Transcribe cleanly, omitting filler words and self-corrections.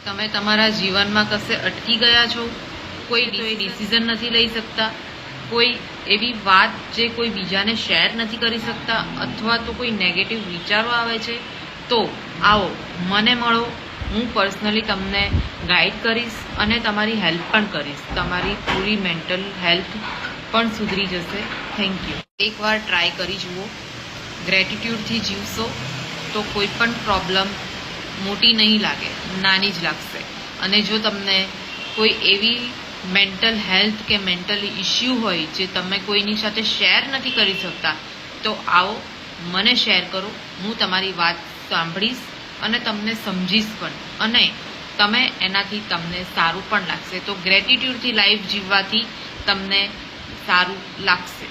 તમે તમારા જીવનમાં કશે અટકી ગયા છો, કોઈ ડિસિઝન નથી લઈ શકતા, કોઈ એવી વાત જે કોઈ બીજાને શેર નથી કરી શકતા, અથવા તો કોઈ નેગેટિવ વિચારો આવે છે, તો આવો મને મળો. હું પર્સનલી તમને ગાઈડ કરીશ અને તમારી હેલ્પ પણ કરીશ. તમારી પૂરી મેન્ટલ હેલ્થ પણ સુધરી જશે. Thank you. એકવાર ટ્રાય કરી જુઓ. ગ્રેટિટ્યૂડથી જીવશો તો કોઈ પણ પ્રોબ્લેમ મોટી નહીં લાગે, નાની જ લાગશે. અને જો તમને કોઈ એવી મેન્ટલ હેલ્થ કે મેન્ટલ ઇશ્યુ હોય જે તમે કોઈની સાથે શેર નથી કરી શકતા, તો આવો મને શેર કરો. હું તમારી વાત સાંભળીશ અને તમને સમજીશ પણ, અને તમે એનાથી તમને સારું પણ લાગશે. તો ગ્રેટિટ્યૂડથી લાઈફ જીવવાથી તમને સારું લાગશે.